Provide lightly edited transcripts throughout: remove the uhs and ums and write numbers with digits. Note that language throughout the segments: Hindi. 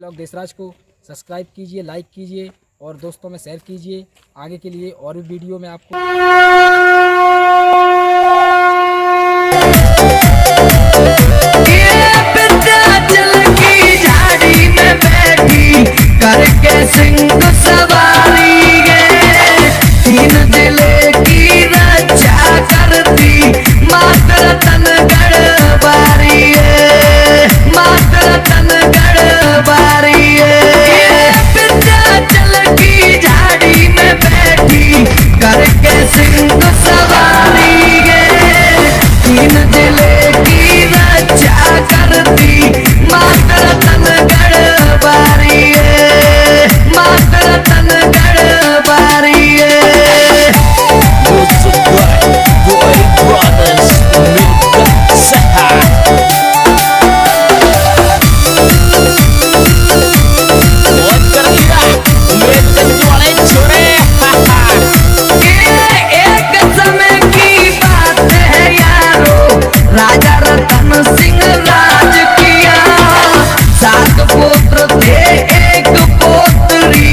ब्लॉग देशराज को सब्सक्राइब कीजिए, लाइक कीजिए और दोस्तों में शेयर कीजिए। आगे के लिए और भी वीडियो में आपको करके सिंह सवारी तीन जिले की रक्षा करती मात्र रतनगढ़ बारी मात्र रतनगढ़ बारी विंध्याचल की झाड़ी में बैठी करके सिंह सवारी तीन जिले की रक्षा करती मात्र रतनगढ़ बारी मात्र रतनगढ़ बारी राजा रतन सिंह राज किया, सात पुत्र थे एक पोत्री,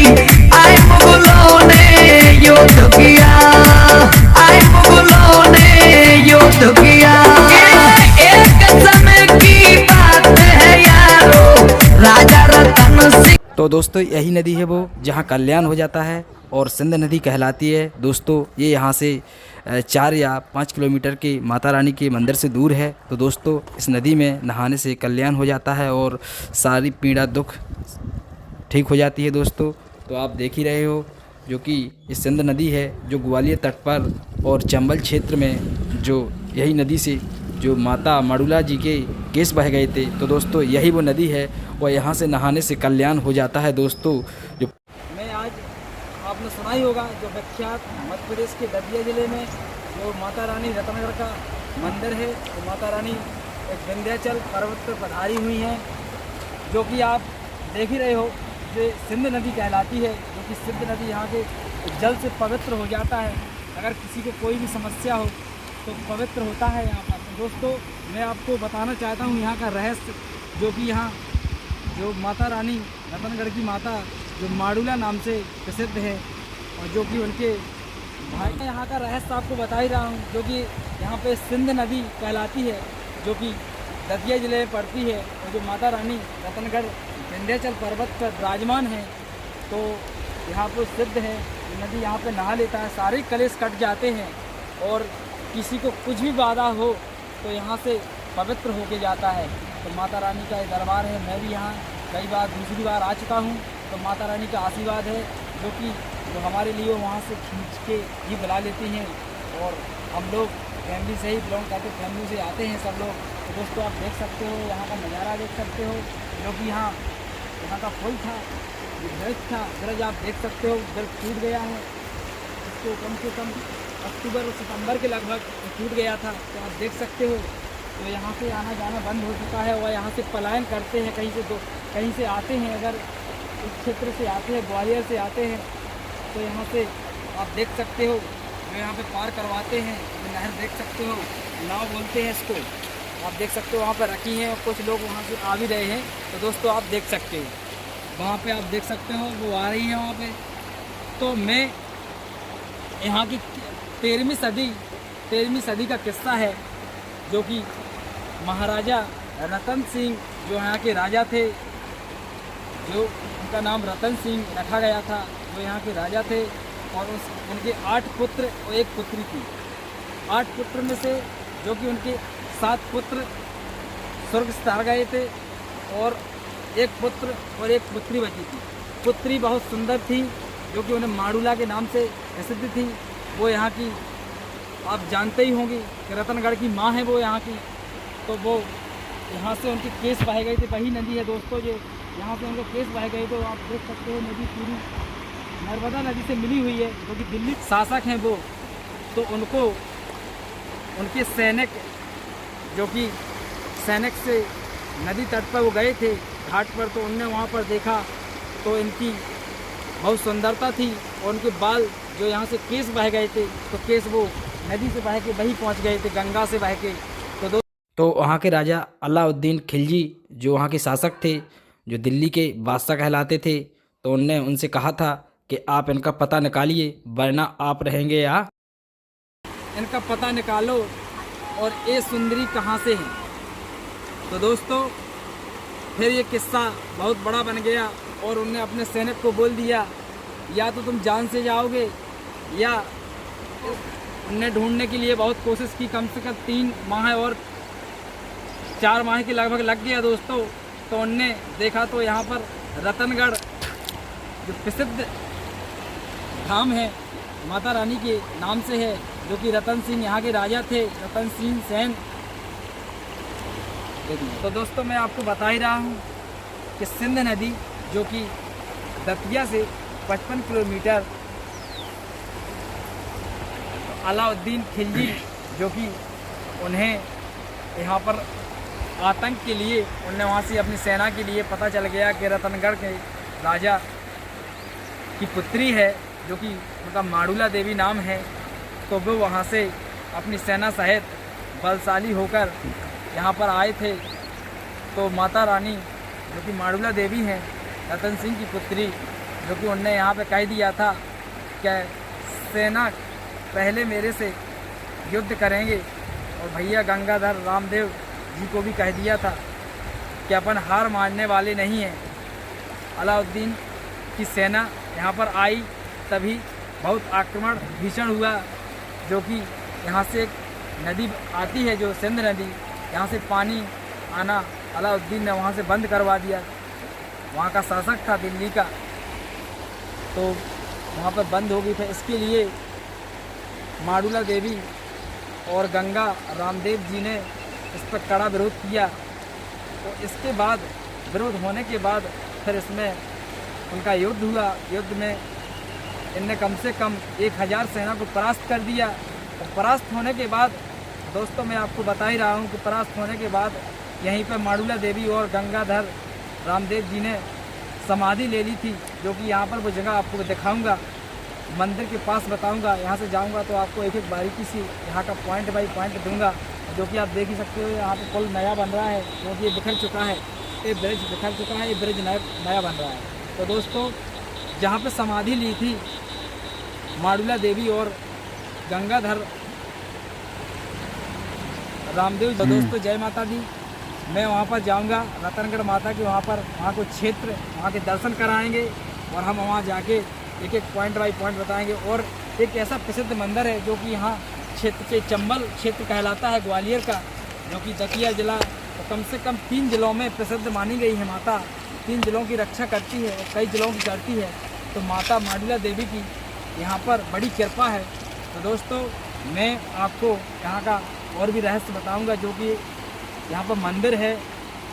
आए मुगलों ने युद्ध किया, आए मुगलों ने युद्ध किया। एक समय की बात है यारो, राजा रतन सिंह। तो दोस्तों यही नदी है वो जहाँ कल्याण हो जाता है और सिंध नदी कहलाती है। दोस्तों ये यहाँ से 4 या 5 किलोमीटर के माता रानी के मंदिर से दूर है। तो दोस्तों इस नदी में नहाने से कल्याण हो जाता है और सारी पीड़ा दुख ठीक हो जाती है। दोस्तों तो आप देख ही रहे हो जो कि ये सिंध नदी है जो ग्वालियर तट पर और चंबल क्षेत्र में जो यही नदी से जो माता माडुला जी के केस बह गए थे। तो दोस्तों यही वो नदी है और यहाँ से नहाने से कल्याण हो जाता है। दोस्तों जो मैं आज आपने सुना ही होगा जो विख्यात मध्य प्रदेश के दतिया ज़िले में जो माता रानी रतनगढ़ का मंदिर है, तो माता रानी एक विंध्याचल पर्वत पर पधारी हुई हैं जो कि आप देख ही रहे हो। जो सिंध नदी कहलाती है जो कि सिंध नदी यहाँ के जल से पवित्र हो जाता है। अगर किसी को कोई भी समस्या हो तो पवित्र होता है यहाँ पर। तो दोस्तों मैं आपको बताना चाहता हूँ यहाँ का रहस्य, जो कि यहाँ जो माता रानी रतनगढ़ की माता जो माडुला नाम से प्रसिद्ध है और जो कि उनके भाई, यहाँ का रहस्य आपको बता ही रहा हूँ। जो कि यहाँ पे सिंध नदी कहलाती है जो कि दतिया ज़िले में पड़ती है और जो माता रानी रतनगढ़ विंध्याचल पर्वत पर विराजमान है। तो यहाँ पर सिद्ध है नदी, यहाँ पे नहा लेता है सारे कलेश कट जाते हैं और किसी को कुछ भी बाधा हो तो यहाँ से पवित्र होके जाता है। तो माता रानी का ये दरबार है। मैं भी यहाँ कई बार दूसरी बार आ चुका हूँ। तो माता रानी का आशीर्वाद है जो कि जो हमारे लिए वहाँ से खींच के ही बुला लेती हैं और हम लोग फैमिली से ही बिलोंग करते, फैमिली से आते हैं सब लोग। तो दोस्तों आप देख सकते हो यहाँ का नज़ारा देख सकते हो जो कि यहाँ का पुल था, जो ब्रिज था, ब्रिज आप देख सकते हो ब्रिज टूट गया है। इसको कम से कम अक्टूबर और सितंबर के लगभग टूट गया था। तो आप देख सकते हो तो यहाँ से आना जाना बंद हो चुका है और यहाँ से पलायन करते हैं, कहीं से आते हैं, अगर इस क्षेत्र से आते हैं, ग्वालियर से आते हैं तो यहाँ से आप देख सकते हो जो यहाँ पे पार करवाते हैं। ये नहर देख सकते हो, नाव बोलते हैं इसको, आप देख सकते हो वहाँ पर रखी हैं और कुछ लोग वहाँ से आ भी रहे हैं। तो दोस्तों आप देख सकते हो वहाँ पे, आप देख सकते हो वो आ रही है वहाँ पे। तो मैं यहाँ की 13वीं सदी का किस्सा है जो कि महाराजा रतन सिंह जो यहाँ के राजा थे, जो उनका नाम रतन सिंह रखा गया था, जो यहाँ के राजा थे और उनके 8 पुत्र और 1 पुत्री थी। 8 पुत्र में से जो कि उनके 7 पुत्र स्वर्ग सिधार गए थे और 1 पुत्र और 1 पुत्री बची थी। पुत्री बहुत सुंदर थी जो कि उन्हें माडुला के नाम से प्रसिद्ध थी। वो यहाँ की आप जानते ही होंगे कि रतनगढ़ की माँ है वो यहाँ की। तो वो यहाँ से उनके केस बहे गए थे, वही नदी है दोस्तों जो यहाँ से उनके केस बहे गए। तो आप देख सकते हो नदी पूरी नर्मदा नदी से मिली हुई है। जो कि दिल्ली शासक हैं वो, तो उनको उनके सैनिक जो कि सैनिक से नदी तट पर वो गए थे घाट पर, तो उनने वहाँ पर देखा तो इनकी बहुत सुंदरता थी और उनके बाल जो यहाँ से केस बह गए थे तो केस वो नदी से बह के वहीं पहुँच गए थे, गंगा से बह के। तो वहाँ के राजा अलाउद्दीन खिलजी जो वहाँ के शासक थे, जो दिल्ली के बादशाह कहलाते थे, तो उनने उनसे कहा था कि आप इनका पता निकालिए, वरना आप रहेंगे या इनका पता निकालो और ये सुंदरी कहाँ से है। तो दोस्तों फिर ये किस्सा बहुत बड़ा बन गया और उनने अपने सैनिक को बोल दिया, या तो तुम जान से जाओगे, या उनने ढूंढने के लिए बहुत कोशिश की, कम से कम 3 माह और 4 माह के लगभग लग गया दोस्तों। तो उनने देखा तो यहाँ पर रतनगढ़ जो प्रसिद्ध धाम है माता रानी के नाम से है, जो कि रतन सिंह यहाँ के राजा थे, रतन सिंह सेन। तो दोस्तों मैं आपको बता ही रहा हूँ कि सिंध नदी जो कि दतिया से 55 किलोमीटर, अलाउद्दीन खिलजी जो कि उन्हें यहाँ पर आतंक के लिए, उन्हें वहाँ से अपनी सेना के लिए पता चल गया कि रतनगढ़ के राजा की पुत्री है, जो कि उनका माड़ूला देवी नाम है। तो वो वहाँ से अपनी सेना सहित बलशाली होकर यहाँ पर आए थे। तो माता रानी जो कि माड़ूला देवी हैं, रतन सिंह की पुत्री, जो कि उनने यहाँ पे कह दिया था कि सेना पहले मेरे से युद्ध करेंगे, और भैया गंगाधर रामदेव जी को भी कह दिया था कि अपन हार मानने वाले नहीं हैं। अलाउद्दीन की सेना यहाँ पर आई, तभी बहुत आक्रमण भीषण हुआ, जो कि यहाँ से एक नदी आती है जो सिंध नदी, यहाँ से पानी आना अलाउद्दीन ने वहाँ से बंद करवा दिया। वहाँ का शासक था दिल्ली का, तो वहाँ पर बंद हो गई थी। इसके लिए माड़ूला देवी और गंगा रामदेव जी ने इस पर कड़ा विरोध किया। तो इसके बाद विरोध होने के बाद फिर इसमें उनका युद्ध हुआ। युद्ध में इनने कम से कम 1000 सेना को परास्त कर दिया। और परास्त होने के बाद दोस्तों मैं आपको बता ही रहा हूँ कि परास्त होने के बाद यहीं पर माड़ूला देवी और गंगाधर रामदेव जी ने समाधि ले ली थी, जो कि यहाँ पर वो जगह आपको दिखाऊंगा, मंदिर के पास बताऊंगा। यहाँ से जाऊंगा तो आपको एक एक बारीकी सी यहाँ का पॉइंट बाई पॉइंट दूंगा, जो कि आप देख ही सकते हो। यहाँ पे पुल नया बन रहा है, क्योंकि ये बिखर चुका है, ये ब्रिज बिखर चुका है, ये ब्रिज नया बन रहा है। तो दोस्तों जहाँ पे समाधि ली थी माड़ूला देवी और गंगाधर रामदेव, तो दोस्तों जय माता दी। मैं वहाँ पर जाऊँगा, रतनगढ़ माता के वहाँ को क्षेत्र, वहाँ के दर्शन कराएँगे, और हम वहाँ जाके एक एक पॉइंट बाई पॉइंट बताएंगे। और एक ऐसा प्रसिद्ध मंदिर है जो कि यहाँ क्षेत्र के चंबल क्षेत्र कहलाता है ग्वालियर का, जो कि दतिया जिला, तो कम से कम 3 जिलों में प्रसिद्ध मानी गई है माता। 3 जिलों की रक्षा करती है और कई जिलों की करती है। तो माता माड़ूला देवी की यहाँ पर बड़ी कृपा है। तो दोस्तों मैं आपको यहाँ का और भी रहस्य बताऊँगा, जो कि यहाँ पर मंदिर है,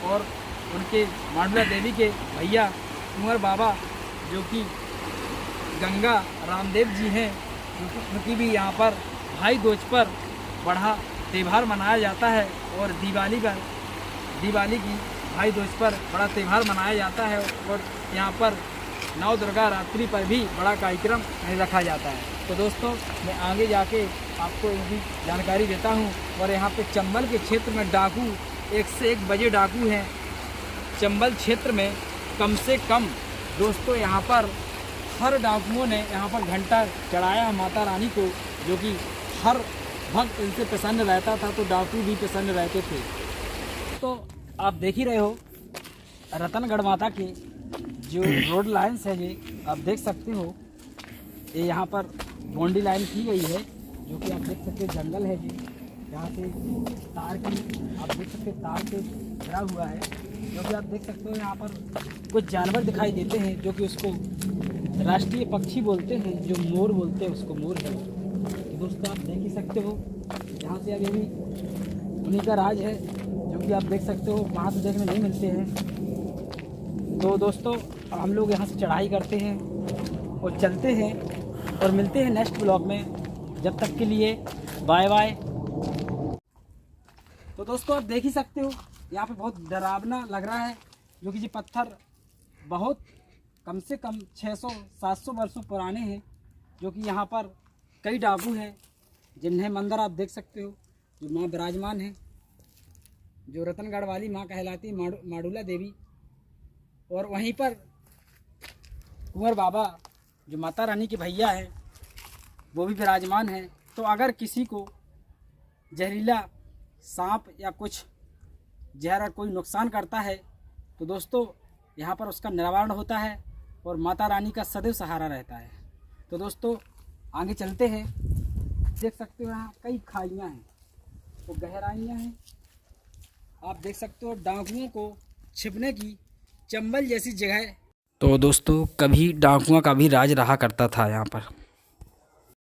और उनके माड़ूला देवी के भैया कुंवर बाबा जो कि गंगा रामदेव जी हैं, उनकी भी यहाँ पर भाई दूज पर बड़ा त्यौहार मनाया जाता है। और दिवाली की भाई दूज पर बड़ा त्यौहार मनाया जाता है, और यहाँ पर नव दुर्गा रात्रि पर भी बड़ा कार्यक्रम रखा जाता है। तो दोस्तों मैं आगे जाके आपको इनकी जानकारी देता हूँ। और यहाँ पे चंबल के क्षेत्र में डाकू 1 से 1 बजे डाकू हैं। चंबल क्षेत्र में कम से कम दोस्तों यहाँ पर हर डाकुओं ने यहाँ पर घंटा चढ़ाया माता रानी को, जो कि हर भक्त इनसे प्रसन्न रहता था, तो डाकू भी प्रसन्न रहते थे। तो आप देख ही रहे हो रतनगढ़ माता के जो रोड लाइन्स है, ये आप देख सकते हो, ये यहाँ पर बाउंड्री लाइन की गई है, जो कि आप देख सकते हो जंगल है जी, यहाँ से तार की आप देख सकते हो, तार से घिरा हुआ है, जो कि आप देख सकते हो। यहाँ पर कुछ जानवर दिखाई देते हैं, जो कि उसको राष्ट्रीय पक्षी बोलते हैं, जो मोर बोलते हैं, उसको मोर है। तो दोस्तों आप देख ही सकते हो, यहाँ से अभी भी उन्हीं का राज है, जो कि आप देख सकते हो, वहाँ से देखने नहीं मिलते हैं। तो दोस्तों हम लोग यहाँ से चढ़ाई करते हैं और चलते हैं, और मिलते हैं नेक्स्ट ब्लॉग में। जब तक के लिए बाय बाय। तो दोस्तों आप देख ही सकते हो, यहाँ पे बहुत डरावना लग रहा है, जो कि ये पत्थर बहुत कम से कम 600-700 वर्षों पुराने हैं, जो कि यहाँ पर कई डाकू हैं, जिन्हें मंदिर आप देख सकते हो, जो माँ विराजमान है, जो रतनगढ़ वाली माँ कहलाती है, माड़ूला देवी। और वहीं पर कुंवर बाबा जो माता रानी के भैया हैं वो भी विराजमान हैं। तो अगर किसी को जहरीला सांप या कुछ जहर कोई नुकसान करता है तो दोस्तों यहाँ पर उसका निवारण होता है और माता रानी का सदैव सहारा रहता है। तो दोस्तों आगे चलते हैं। देख सकते हो यहाँ कई खाइयाँ हैं, तो गहराइयाँ हैं। आप देख सकते हो डाकुओं को छिपने की चंबल जैसी जगह। तो दोस्तों कभी डाकुओं का भी राज रहा करता था यहाँ पर,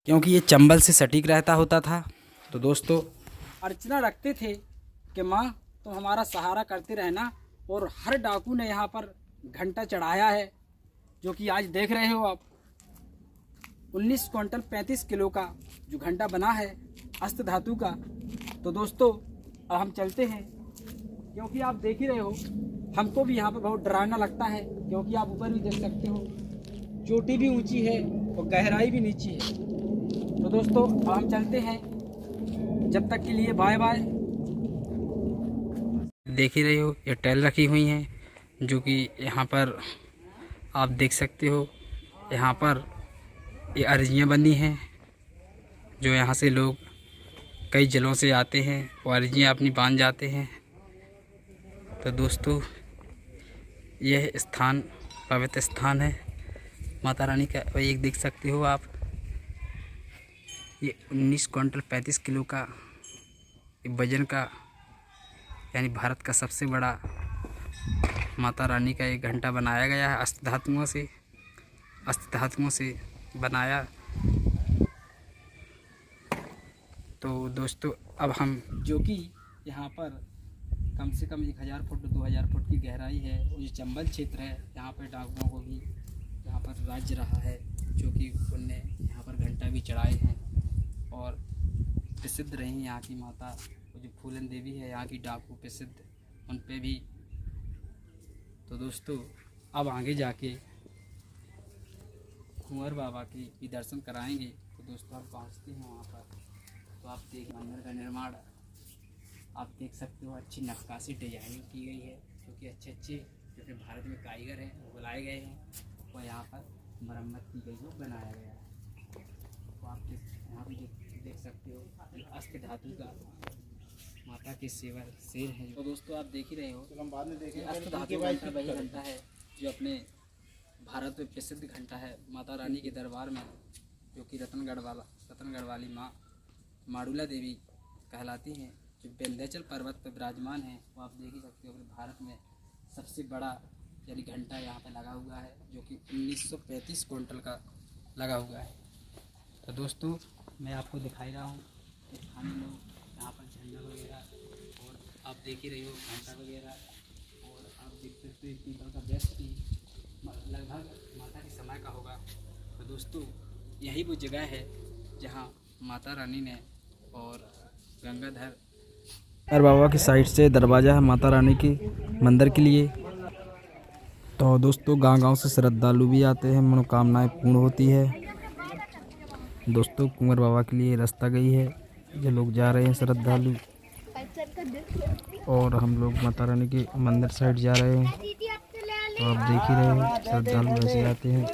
क्योंकि ये चंबल से सटीक रहता होता था। तो दोस्तों अर्चना रखते थे कि माँ तो हमारा सहारा करते रहना। और हर डाकू ने यहाँ पर घंटा चढ़ाया है, जो कि आज देख रहे हो आप 19 क्विंटल 35 किलो का जो घंटा बना है अष्ट धातु का। तो दोस्तों अब हम चलते हैं, क्योंकि आप देख ही रहे हो हमको भी यहाँ पर बहुत डरावना लगता है, क्योंकि आप ऊपर भी देख सकते हो चोटी भी ऊंची है और गहराई भी नीची है। तो दोस्तों अब हम चलते हैं, जब तक के लिए बाय बाय। देख ही रहे हो ये टैल रखी हुई हैं, जो कि यहाँ पर आप देख सकते हो। यहाँ पर ये अर्जियाँ बनी हैं, जो यहाँ से लोग कई जलों से आते हैं और अर्जियाँ अपनी बांध जाते हैं। तो दोस्तों यह स्थान पवित्र स्थान है माता रानी का। और एक देख सकते हो आप, ये 19 क्विंटल 35 किलो का वजन का, यानी भारत का सबसे बड़ा माता रानी का एक घंटा बनाया गया है अष्ट धातुओं से बनाया। तो दोस्तों अब हम जो कि यहाँ पर कम से कम 1000 फुट 2000 फुट की गहराई है। और जो चंबल क्षेत्र है यहाँ पर डाकुओं को भी यहाँ पर राज्य रहा है, जो कि उनने यहाँ पर घंटा भी चढ़ाए हैं और प्रसिद्ध रही यहाँ की माता। जो फूलन देवी है यहाँ की डाकू प्रसिद्ध, उन पे भी। तो दोस्तों अब आगे जाके कुंवर बाबा के भी दर्शन कराएंगे। तो दोस्तों हम पहुँचते हैं वहाँ पर। तो आप देख मंदिर का निर्माण आप देख सकते हो, अच्छी नक्काशी डिजाइनिंग की गई है, क्योंकि अच्छे जो कि भारत में कारीगर हैं वो बुलाए गए हैं और यहाँ पर मरम्मत की गई है, बनाया गया है। तो आप यहाँ पर देख सकते हो अष्ट धातु का माता के सेवा शेर है। तो दोस्तों आप देख ही रहे हो अष्ट धातु घंटा वही घंटा है जो अपने भारत में प्रसिद्ध घंटा है माता रानी के दरबार में, जो कि रतनगढ़ वाली माँ माडुला देवी कहलाती हैं, जो विंध्याचल पर्वत पर विराजमान है। वो आप देख ही सकते हो भारत में सबसे बड़ा यानी घंटा यहाँ पे लगा हुआ है, जो कि 1935 क्विंटल का लगा हुआ है। तो दोस्तों मैं आपको दिखाई रहा हूँ स्थानीय लोग यहाँ पर झंडा वगैरह, और आप देख ही रहे हो घंटा वगैरह, और आप देख सकते हो पीपल का वृक्ष भी लगभग माता के समय का होगा। तो दोस्तों यही वो जगह है जहाँ माता रानी ने और गंगाधर बाबा की साइड से दरवाज़ा है माता रानी की मंदिर के लिए। तो दोस्तों गांव से श्रद्धालु भी आते हैं, मनोकामनाएं पूर्ण होती है। दोस्तों कुंवर बाबा के लिए रास्ता गई है, जो लोग जा रहे हैं श्रद्धालु, और हम लोग माता रानी के मंदिर साइड जा रहे हैं। तो आप देख ही रहे हैं श्रद्धालु ऐसे आते हैं।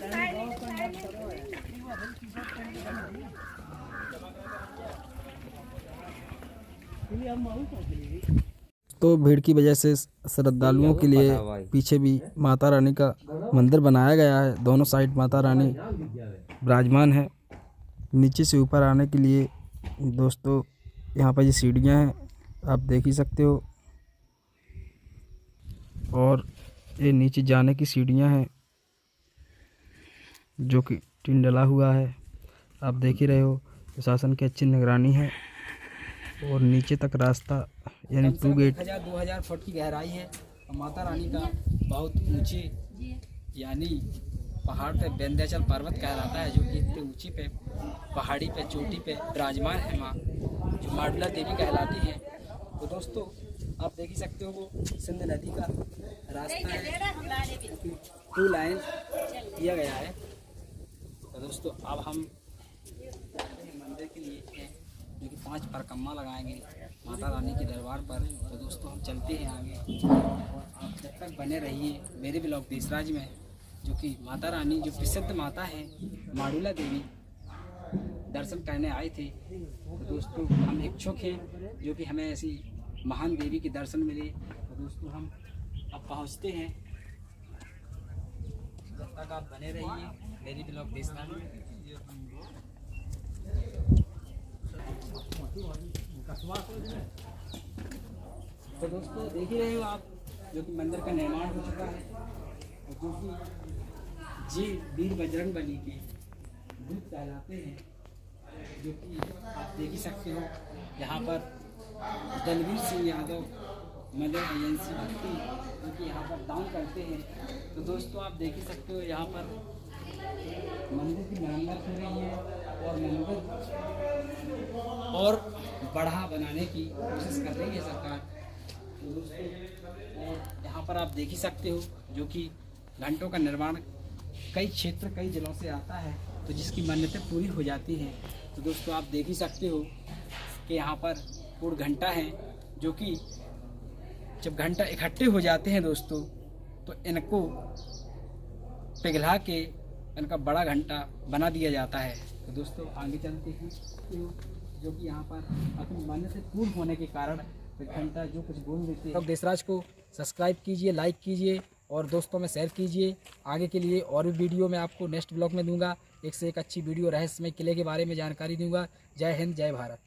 तो भीड़ की वजह से श्रद्धालुओं के लिए पीछे भी माता रानी का मंदिर बनाया गया है। दोनों साइड माता रानी विराजमान है। नीचे से ऊपर आने के लिए दोस्तों यहाँ पर ये सीढ़ियाँ हैं, आप देख ही सकते हो, और ये नीचे जाने की सीढ़ियाँ हैं जो कि टीन डला हुआ है। आप देख ही रहे हो प्रशासन की अच्छी निगरानी है, और नीचे तक रास्ता यानी 2 गेट 2000 फुट की गहराई है। और माता रानी का बहुत ऊंचे यानी पहाड़ पे विंध्याचल पर्वत कहलाता है, जो कि इतने ऊंची पे पहाड़ी पे चोटी पे विराजमान है माँ, जो माडुला देवी कहलाती है। तो दोस्तों आप देख ही सकते हो वो सिंध नदी का रास्ता है, 2 लाइन किया गया है। तो दोस्तों अब हम मंदिर के लिए हैं, जो कि 5 परकम्मा लगाएंगे माता रानी के दरबार पर। तो दोस्तों हम चलते हैं आगे और आप जब तक बने रहिए मेरे ब्लॉग देशराज में, जो कि माता रानी जो प्रसिद्ध माता है माडुला देवी दर्शन करने आए थे। तो दोस्तों हम इच्छुक हैं जो कि हमें ऐसी महान देवी के दर्शन मिले। तो दोस्तों हम अब पहुंचते हैं, जब तक आप बने रहिए मेरी ब्लॉग देशराज में। तो दोस्तों देख ही रहे हो आप जो कि मंदिर का निर्माण हो चुका है और जो कि जी वीर बजरंग बली के दूत कहलाते हैं, जो कि आप देख ही सकते हो। यहाँ पर दलवीर सिंह यादव मदर एजेंसी भक्ति जो कि यहाँ पर दान करते हैं। तो दोस्तों आप देख ही सकते हो यहाँ पर मंदिर की मरम्मत हो रही है और मंदिर और बढ़ा बनाने की कोशिश कर रही है सरकार। तो दोस्तों और यहाँ पर आप देख ही सकते हो जो कि घंटों का निर्माण कई क्षेत्र कई जिलों से आता है, तो जिसकी मन्नतें पूरी हो जाती हैं। तो दोस्तों आप देख ही सकते हो कि यहाँ पर पूर्ण घंटा है, जो कि जब घंटा इकट्ठे हो जाते हैं दोस्तों तो इनको पिघला के इनका बड़ा घंटा बना दिया जाता है। तो दोस्तों आगे चलते हैं जो कि यहाँ पर अपनी मन्नतें पूर्ण होने के कारण घंटा जो कुछ बोल देते हैं। तो देशराज को सब्सक्राइब कीजिए, लाइक कीजिए और दोस्तों में शेयर कीजिए। आगे के लिए और भी वीडियो मैं आपको नेक्स्ट ब्लॉग में दूंगा, एक से एक अच्छी वीडियो रहस्यमय किले के बारे में जानकारी दूंगा। जय हिंद, जय भारत।